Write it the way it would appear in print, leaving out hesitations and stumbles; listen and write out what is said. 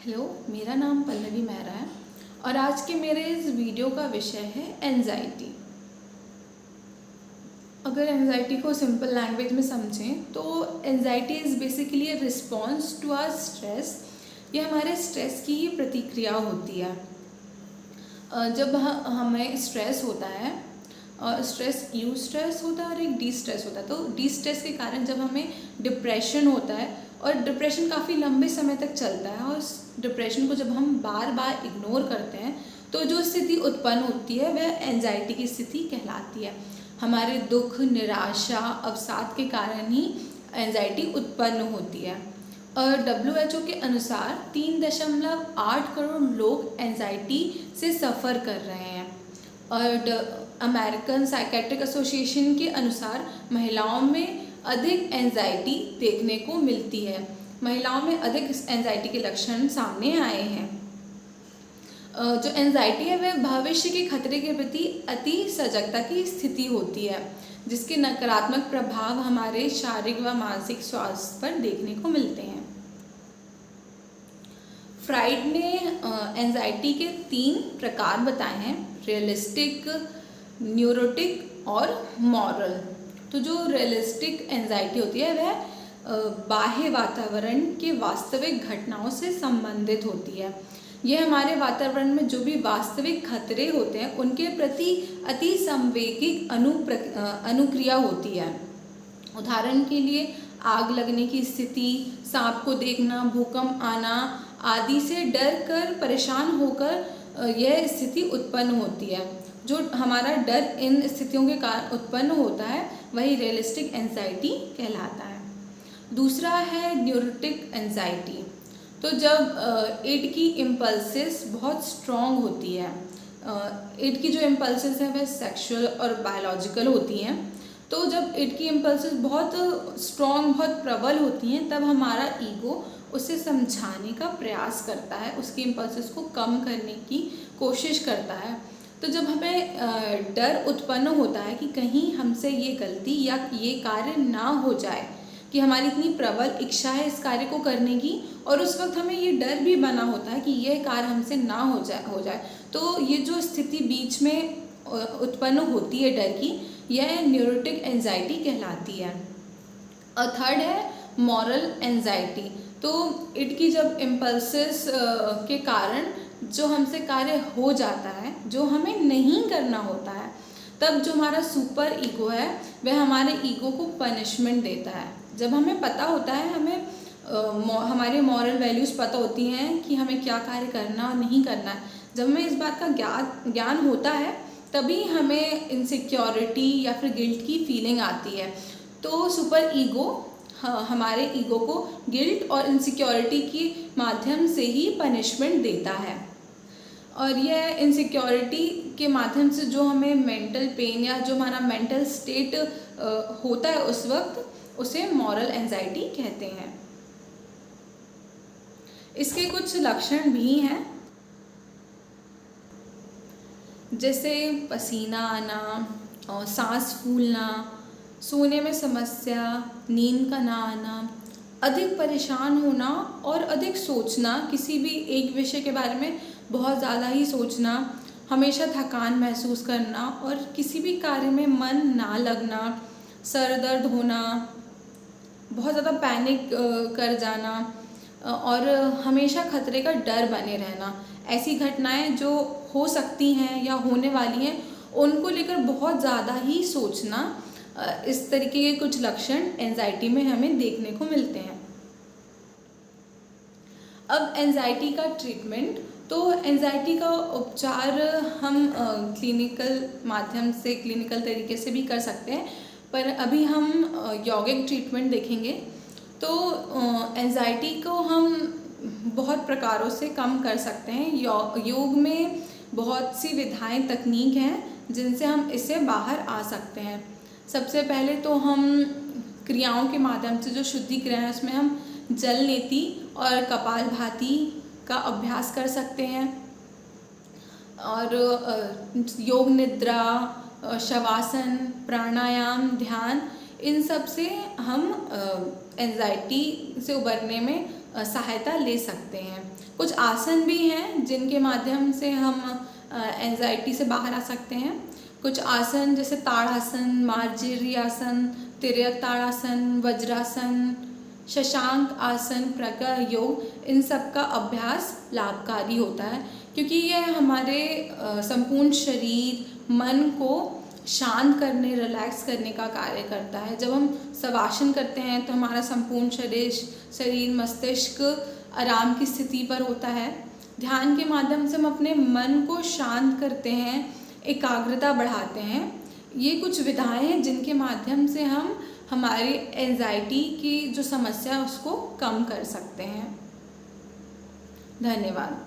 Hello, मेरा नाम पल्लवी मेहरा है और आज के मेरे इस वीडियो का विषय है एंजाइटी। अगर एंजाइटी को सिंपल लैंग्वेज में समझें तो anxiety is basically a response to our stress. ये हमारे स्ट्रेस की ही प्रतिक्रिया होती है। जब हमें स्ट्रेस होता है, स्ट्रेस यू स्ट्रेस होता है और एक डी स्ट्रेस होता है। तो डी स्ट्रेस के कारण जब हमें डिप्रेशन होता है और डिप्रेशन काफ़ी लंबे समय तक चलता है और डिप्रेशन को जब हम बार बार इग्नोर करते हैं तो जो स्थिति उत्पन्न होती है वह एंजाइटी की स्थिति कहलाती है। हमारे दुख, निराशा, अवसाद के कारण ही एंजाइटी उत्पन्न होती है। और WHO के अनुसार 3.8 करोड़ लोग एंजाइटी से सफ़र कर रहे हैं। और अमेरिकन साइकेट्रिक एसोसिएशन के अनुसार महिलाओं में अधिक एंजाइटी देखने को मिलती है। महिलाओं में अधिक एंजाइटी के लक्षण सामने आए हैं। जो एंजाइटी है वह भविष्य के खतरे के प्रति अति सजगता की स्थिति होती है, जिसके नकारात्मक प्रभाव हमारे शारीरिक व मानसिक स्वास्थ्य पर देखने को मिलते हैं। फ्राइड ने एंजाइटी के 3 प्रकार बताए हैं: रियलिस्टिक, न्यूरोटिक और मॉरल। तो जो रियलिस्टिक एंजाइटी होती है वह बाह्य वातावरण के वास्तविक घटनाओं से संबंधित होती है। यह हमारे वातावरण में जो भी वास्तविक खतरे होते हैं उनके प्रति अति संवेगिक अनुक्रिया होती है। उदाहरण के लिए आग लगने की स्थिति, सांप को देखना, भूकंप आना आदि से डर कर, परेशान होकर यह स्थिति उत्पन्न होती है। जो हमारा डर इन स्थितियों के कारण उत्पन्न होता है वही रियलिस्टिक एंजाइटी कहलाता है। दूसरा है न्यूरोटिक एंजाइटी। तो जब इड की इम्पल्सेस बहुत स्ट्रॉन्ग होती है, इड की जो इम्पल्सेस हैं वह सेक्सुअल और बायोलॉजिकल होती हैं। तो जब इड की इम्पल्सेस बहुत स्ट्रॉन्ग, बहुत प्रबल होती हैं, तब हमारा ईगो उसे समझाने का प्रयास करता है, उसकी इम्पल्सेस को कम करने की कोशिश करता है। तो जब हमें डर उत्पन्न होता है कि कहीं हमसे ये गलती या ये कार्य ना हो जाए, कि हमारी इतनी प्रबल इच्छा है इस कार्य को करने की और उस वक्त हमें ये डर भी बना होता है कि यह कार्य हमसे ना हो जाए, तो ये जो स्थिति बीच में उत्पन्न होती है डर की, यह न्यूरोटिक एंजाइटी कहलाती है। और थर्ड है मॉरल एंजाइटी। तो इट की जब इम्पल्सेस के कारण जो हमसे कार्य हो जाता है जो हमें नहीं करना होता है, तब जो हमारा सुपर ईगो है वह हमारे ईगो को पनिशमेंट देता है। जब हमें पता होता है, हमें हमारे मॉरल वैल्यूज़ पता होती हैं कि हमें क्या कार्य करना और नहीं करना है, जब हमें इस बात का ज्ञान होता है तभी हमें इनसिक्योरिटी या फिर गिल्ट की फीलिंग आती है। तो सुपर ईगो हमारे ईगो को गिल्ट और इनसिक्योरिटी के माध्यम से ही पनिशमेंट देता है। और यह इनसिक्योरिटी के माध्यम से जो हमें मेंटल पेन या जो हमारा मेंटल स्टेट होता है उस वक्त, उसे मॉरल एंजाइटी कहते हैं। इसके कुछ लक्षण भी हैं, जैसे पसीना आना, सांस फूलना, सोने में समस्या, नींद का ना आना, अधिक परेशान होना और अधिक सोचना, किसी भी एक विषय के बारे में बहुत ज़्यादा ही सोचना, हमेशा थकान महसूस करना और किसी भी कार्य में मन ना लगना, सर दर्द होना, बहुत ज़्यादा पैनिक कर जाना और हमेशा खतरे का डर बने रहना। ऐसी घटनाएं जो हो सकती हैं या होने वाली हैं उनको लेकर बहुत ज़्यादा ही सोचना, इस तरीके के कुछ लक्षण एंजाइटी में हमें देखने को मिलते हैं। अब एंजाइटी का ट्रीटमेंट। तो एंजाइटी का उपचार हम क्लिनिकल माध्यम से, क्लिनिकल तरीके से भी कर सकते हैं, पर अभी हम यौगिक ट्रीटमेंट देखेंगे। तो एंजाइटी को हम बहुत प्रकारों से कम कर सकते हैं। योग में बहुत सी विधाएं, तकनीक हैं जिनसे हम इससे बाहर आ सकते हैं। सबसे पहले तो हम क्रियाओं के माध्यम से, जो शुद्धि क्रिया है उसमें हम जल नीति और कपालभाति का अभ्यास कर सकते हैं। और योग निद्रा, शवासन, प्राणायाम, ध्यान, इन सब से हम एंजाइटी से उबरने में सहायता ले सकते हैं। कुछ आसन भी हैं जिनके माध्यम से हम एंजाइटी से बाहर आ सकते हैं। कुछ आसन जैसे ताड़ासन, मार्जरी आसन, तिर्यक ताड़ासन, वज्रासन, शशांक आसन, प्रज्ञा योग, इन सब का अभ्यास लाभकारी होता है क्योंकि यह हमारे संपूर्ण शरीर, मन को शांत करने, रिलैक्स करने का कार्य करता है। जब हम शवासन करते हैं तो हमारा संपूर्ण शरीर, मस्तिष्क आराम की स्थिति पर होता है। ध्यान के माध्यम से हम अपने मन को शांत करते हैं, एकाग्रता बढ़ाते हैं। ये कुछ विधाएं हैं जिनके माध्यम से हम हमारी एंजाइटी की जो समस्या है उसको कम कर सकते हैं। धन्यवाद।